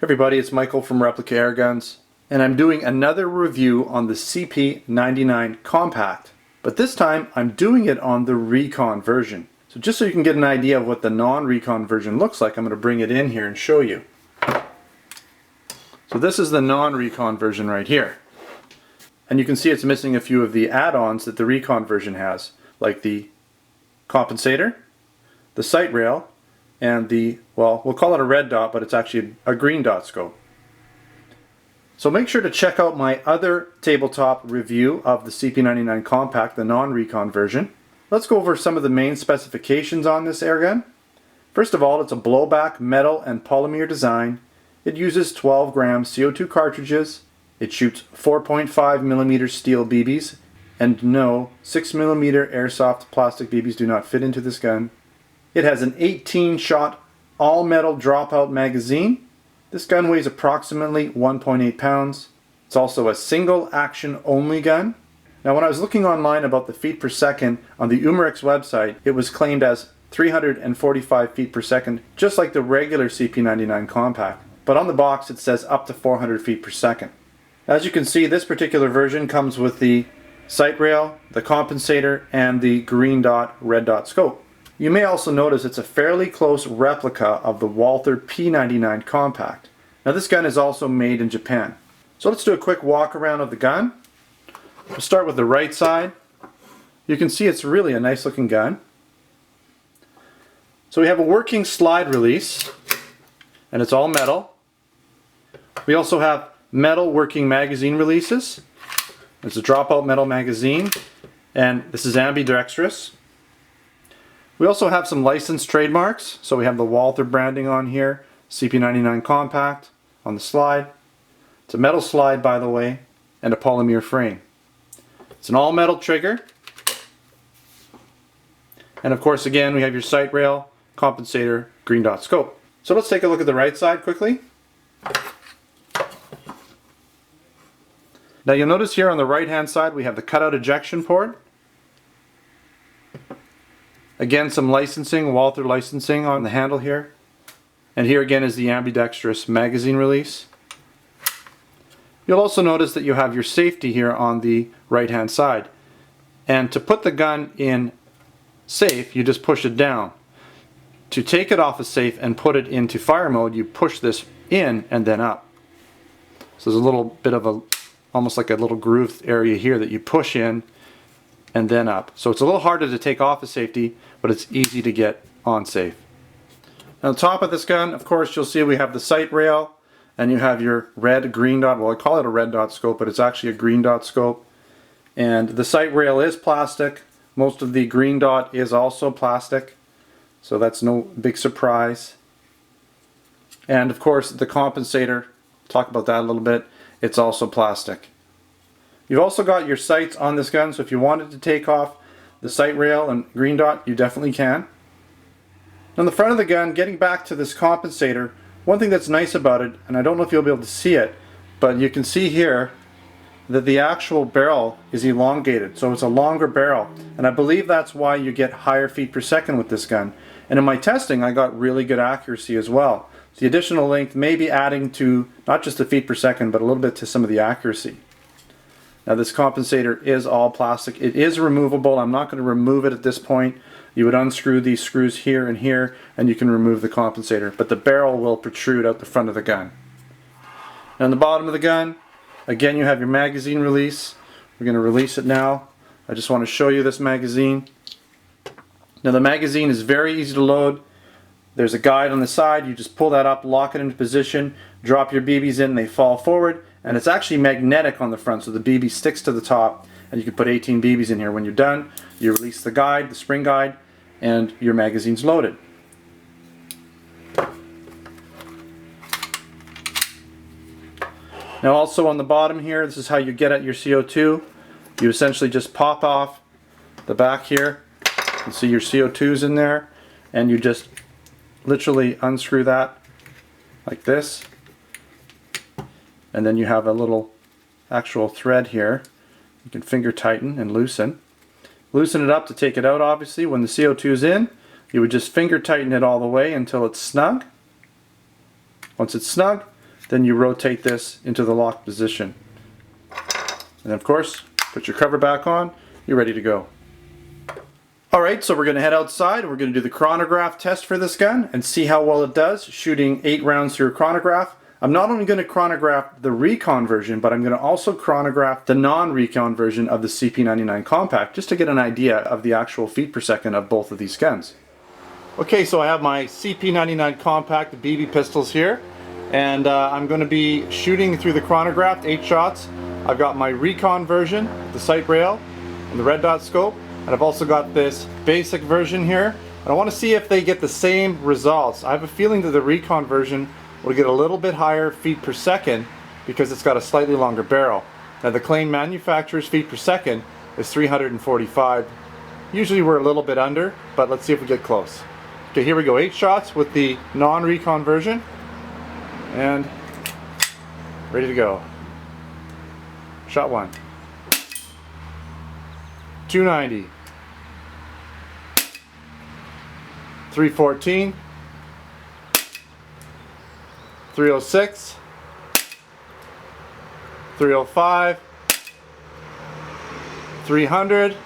Everybody, it's Michael from Replica Air Guns, and I'm doing another review on the CP99 Compact. But this time I'm doing it on the Recon version. So just so you can get an idea of what the non-Recon version looks like, I'm going to bring it in here and show you. So this is the non-Recon version right here. And you can see it's missing a few of the add-ons that the Recon version has, like the compensator, the sight rail, and the, well, we'll call it a red dot, but it's actually a green dot scope. So make sure to check out my other tabletop review of the CP99 Compact, the non-Recon version. Let's go over some of the main specifications on this airgun. First of all, it's a blowback metal and polymer design. It uses 12 gram CO2 cartridges. It shoots 4.5mm steel BBs, and no, 6mm airsoft plastic BBs do not fit into this gun. It has an 18-shot all-metal dropout magazine. This gun weighs approximately 1.8 pounds. It's also a single action only gun. Now when I was looking online about the feet per second on the Umarex website, it was claimed as 345 feet per second, just like the regular CP99 Compact. But on the box it says up to 400 feet per second. As you can see, this particular version comes with the sight rail, the compensator, and the green dot, red dot scope. You may also notice it's a fairly close replica of the Walther P99 Compact. Now this gun is also made in Japan. So let's do a quick walk around of the gun. We'll start with the right side. You can see it's really a nice looking gun. So we have a working slide release, and it's all metal. We also have metal working magazine releases. It's a dropout metal magazine, and this is ambidextrous. We also have some licensed trademarks. So we have the Walther branding on here, CP99 Compact on the slide. It's a metal slide, by the way, and a polymer frame. It's an all metal trigger. And of course, again, we have your sight rail, compensator, green dot scope. So let's take a look at the right side quickly. Now you'll notice here on the right hand side we have the cutout ejection port. Again, some licensing, Walther licensing on the handle here. And here again is the ambidextrous magazine release. You'll also notice that you have your safety here on the right hand side. And to put the gun in safe, you just push it down. To take it off of safe and put it into fire mode, you push this in and then up. So there's a little bit of a, almost like a little groove area here that you push in and then up. So it's a little harder to take off of safety, but it's easy to get on safe. Now, on the top of this gun, of course, you'll see we have the sight rail, and you have your red, green dot, well I call it a red dot scope, but it's actually a green dot scope. And the sight rail is plastic. Most of the green dot is also plastic, so that's no big surprise. And of course the compensator, talk about that a little bit, it's also plastic. You've also got your sights on this gun, so if you wanted to take off the sight rail and green dot, you definitely can. On the front of the gun, getting back to this compensator, one thing that's nice about it, and I don't know if you'll be able to see it, but you can see here that the actual barrel is elongated, so it's a longer barrel, and I believe that's why you get higher feet per second with this gun. And in my testing I got really good accuracy as well. The additional length may be adding to not just the feet per second, but a little bit to some of the accuracy. Now this compensator is all plastic. It is removable. I'm not going to remove it at this point. You would unscrew these screws here and here and you can remove the compensator, but the barrel will protrude out the front of the gun. Now on the bottom of the gun, again you have your magazine release. We're going to release it now. I just want to show you this magazine. Now the magazine is very easy to load. There's a guide on the side. You just pull that up, lock it into position, drop your BBs in, they fall forward. And it's actually magnetic on the front, so the BB sticks to the top, and you can put 18 BBs in here. When you're done, you release the guide, the spring guide, and your magazine's loaded. Now also on the bottom here, this is how you get at your CO2. You essentially just pop off the back here. You can see your CO2's in there, and you just literally unscrew that like this. And then you have a little actual thread here. You can finger tighten and loosen. Loosen it up to take it out, obviously. When the CO2 is in, you would just finger tighten it all the way until it's snug. Once it's snug, then you rotate this into the lock position. And of course, put your cover back on, you're ready to go. Alright, so we're going to head outside and we're going to do the chronograph test for this gun and see how well it does shooting 8 rounds through a chronograph. I'm not only going to chronograph the Recon version, but I'm going to also chronograph the non-Recon version of the CP99 Compact, just to get an idea of the actual feet per second of both of these guns. Okay, so I have my CP99 Compact BB pistols here, and I'm going to be shooting through the chronograph 8 shots. I've got my Recon version, the sight rail, and the red dot scope, and I've also got this basic version here. And I want to see if they get the same results. I have a feeling that the Recon version will get a little bit higher feet per second because it's got a slightly longer barrel. Now the claimed manufacturer's feet per second is 345. Usually we're a little bit under, but let's see if we get close. Okay, here we go. 8 shots with the non-Recon version, and ready to go. Shot 1. 290. 314. 306, 305, 300,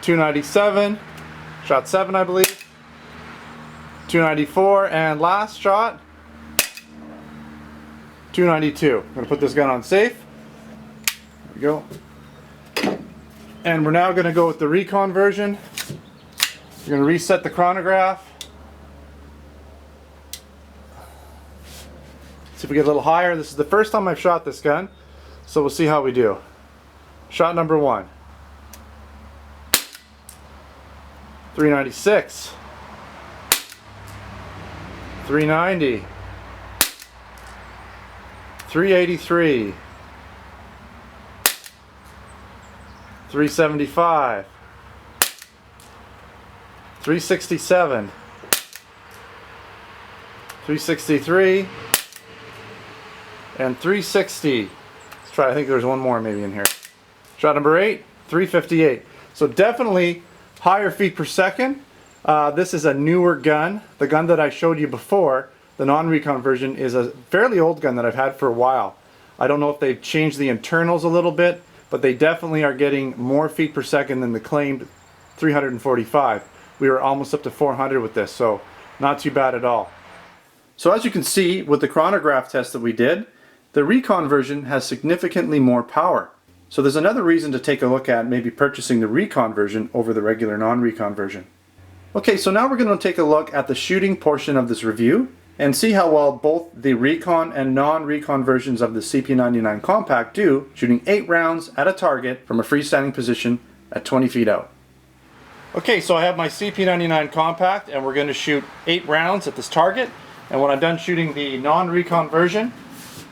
297, shot 7 I believe, 294, and last shot, 292. I'm going to put this gun on safe. There we go. And we're now going to go with the Recon version. We're going to reset the chronograph. See if we get a little higher. This is the first time I've shot this gun, so we'll see how we do. Shot number 1. 396. 390. 383. 375. 367. 363. And 360. Let's try, I think there's one more maybe in here. Shot number 8, 358. So definitely higher feet per second. This is a newer gun. The gun that I showed you before, the non-Recon version, is a fairly old gun that I've had for a while. I don't know if they've changed the internals a little bit, but they definitely are getting more feet per second than the claimed 345. We were almost up to 400 with this, so not too bad at all. So as you can see with the chronograph test that we did, the Recon version has significantly more power. So there's another reason to take a look at maybe purchasing the Recon version over the regular non-Recon version. Okay, so now we're going to take a look at the shooting portion of this review and see how well both the Recon and non-Recon versions of the CP99 Compact do shooting 8 rounds at a target from a freestanding position at 20 feet out. Okay, so I have my CP99 Compact and we're going to shoot 8 rounds at this target, and when I'm done shooting the non-Recon version,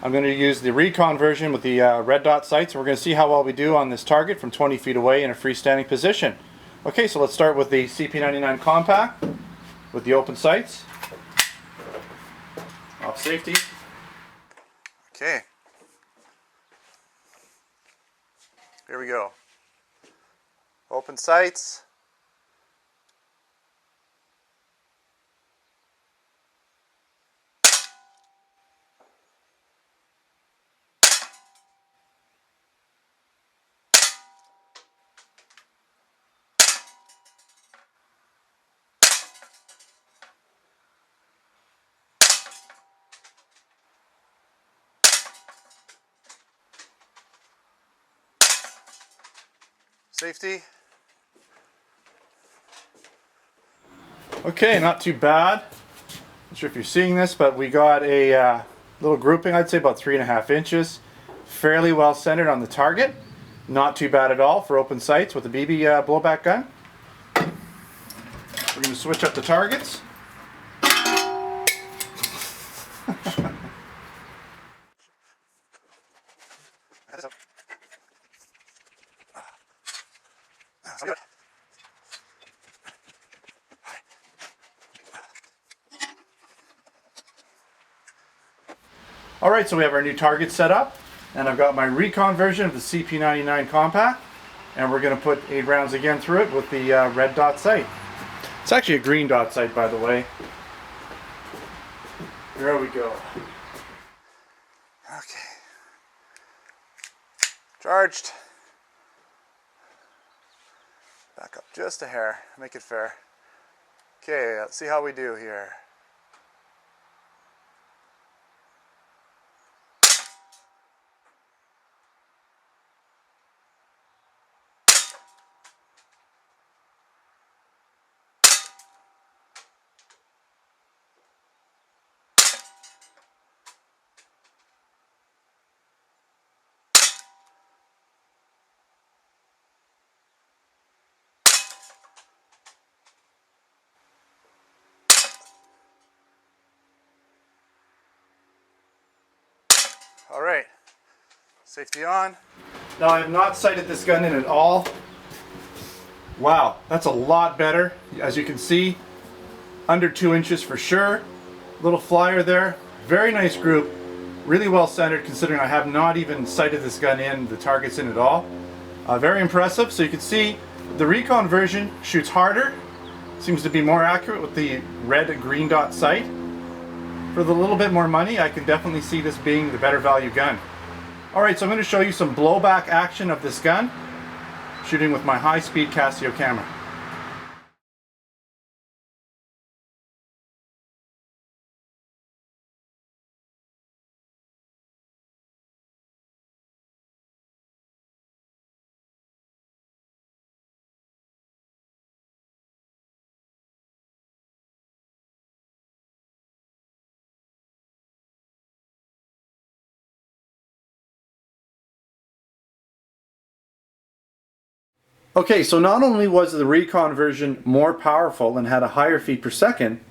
I'm going to use the Recon version with the red dot sights, and we're going to see how well we do on this target from 20 feet away in a freestanding position. Okay, so let's start with the CP99 Compact with the open sights. Off safety. Okay. Here we go. Open sights. Safety. Okay, not too bad. Not sure if you're seeing this, but we got a little grouping, I'd say about 3.5 inches. Fairly well centered on the target. Not too bad at all for open sights with a BB blowback gun. We're going to switch up the targets. Alright, so we have our new target set up, and I've got my Recon version of the CP99 Compact, and we're going to put 8 rounds again through it with the red dot sight. It's actually a green dot sight, by the way. There we go. Okay. Charged. Back up just a hair, make it fair. Okay, let's see how we do here. All right, safety on. Now I have not sighted this gun in at all. Wow, that's a lot better. As you can see, under 2 inches for sure. Little flyer there, very nice group. Really well centered considering I have not even sighted this gun in, the targets in at all. Very impressive. So you can see the Recon version shoots harder, seems to be more accurate with the red and green dot sight. For the little bit more money, I can definitely see this being the better value gun. Alright, so I'm going to show you some blowback action of this gun, shooting with my high-speed Casio camera. Okay, so not only was the Recon version more powerful and had a higher feet per second,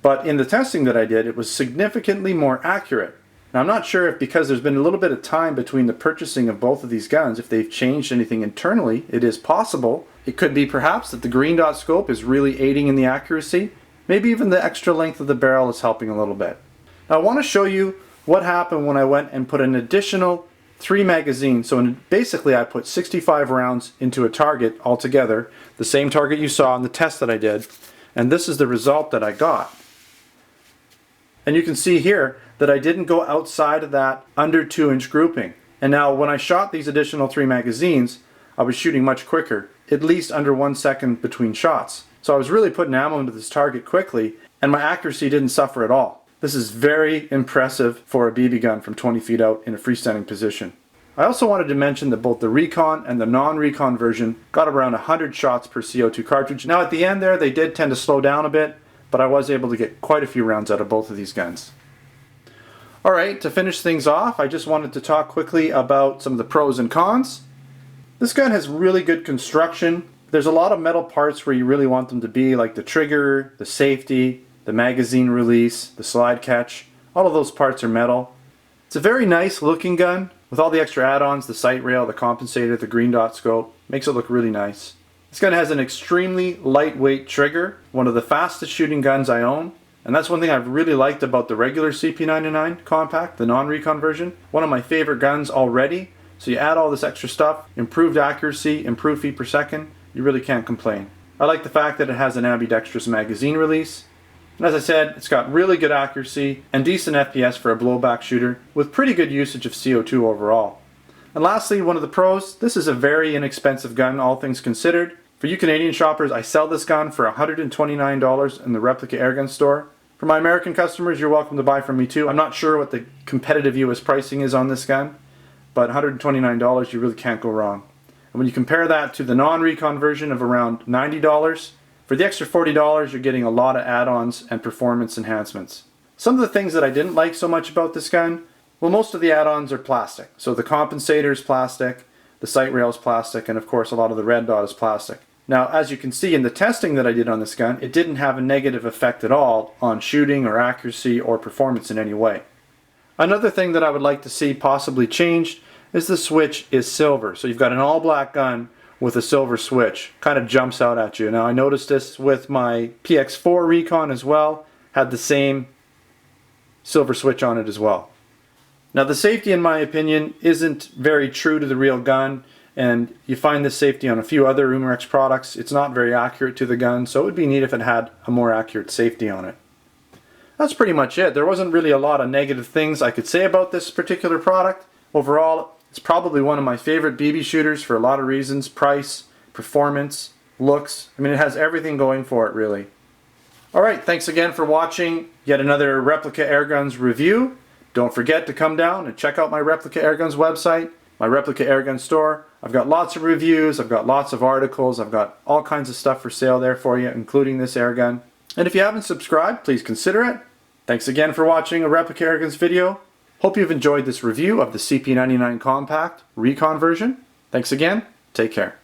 but in the testing that I did, it was significantly more accurate. Now I'm not sure if because there's been a little bit of time between the purchasing of both of these guns, if they've changed anything internally. It is possible. It could be perhaps that the green dot scope is really aiding in the accuracy. Maybe even the extra length of the barrel is helping a little bit. Now I want to show you what happened when I went and put an additional 3 magazines. So basically I put 65 rounds into a target altogether, the same target you saw in the test that I did, and this is the result that I got. And you can see here that I didn't go outside of that under 2 inch grouping. And now when I shot these additional 3 magazines, I was shooting much quicker, at least under 1 second between shots. So I was really putting ammo into this target quickly, and my accuracy didn't suffer at all. This is very impressive for a BB gun from 20 feet out in a freestanding position. I also wanted to mention that both the Recon and the non-Recon version got around 100 shots per CO2 cartridge. Now at the end there they did tend to slow down a bit, but I was able to get quite a few rounds out of both of these guns. Alright, to finish things off, I just wanted to talk quickly about some of the pros and cons. This gun has really good construction. There's a lot of metal parts where you really want them to be, like the trigger, the safety, the magazine release, the slide catch. All of those parts are metal. It's a very nice looking gun with all the extra add-ons, the sight rail, the compensator, the green dot scope. Makes it look really nice. This gun has an extremely lightweight trigger, one of the fastest shooting guns I own. And that's one thing I've really liked about the regular CP99 Compact, the non-Recon version. One of my favorite guns already. So you add all this extra stuff, improved accuracy, improved feet per second, you really can't complain. I like the fact that it has an ambidextrous magazine release. And as I said, it's got really good accuracy and decent FPS for a blowback shooter with pretty good usage of CO2 overall. And lastly, one of the pros, this is a very inexpensive gun, all things considered. For you Canadian shoppers, I sell this gun for $129 in the Replica Airgun store. For my American customers, you're welcome to buy from me too. I'm not sure what the competitive US pricing is on this gun, but $129, you really can't go wrong. And when you compare that to the non-Recon version of around $90, for the extra $40, you're getting a lot of add-ons and performance enhancements. Some of the things that I didn't like so much about this gun, well, most of the add-ons are plastic. So the compensator is plastic, the sight rail is plastic, and of course a lot of the red dot is plastic. Now, as you can see in the testing that I did on this gun, it didn't have a negative effect at all on shooting or accuracy or performance in any way. Another thing that I would like to see possibly changed is the switch is silver. So you've got an all-black gun with a silver switch. Kind of jumps out at you. Now I noticed this with my PX4 Recon as well. Had the same silver switch on it as well. Now the safety, in my opinion, isn't very true to the real gun, and you find this safety on a few other Umarex products. It's not very accurate to the gun, so it would be neat if it had a more accurate safety on it. that's pretty much it. There wasn't really a lot of negative things I could say about this particular product. Overall, it's probably one of my favorite BB shooters for a lot of reasons. Price, performance, looks. I mean, it has everything going for it, really. Alright, thanks again for watching yet another Replica Airguns review. Don't forget to come down and check out my Replica Airguns website, my Replica Airgun store. I've got lots of reviews, I've got lots of articles, I've got all kinds of stuff for sale there for you, including this airgun. And if you haven't subscribed, please consider it. Thanks again for watching a Replica Airguns video. Hope you've enjoyed this review of the CP99 Compact Recon version. Thanks again, take care.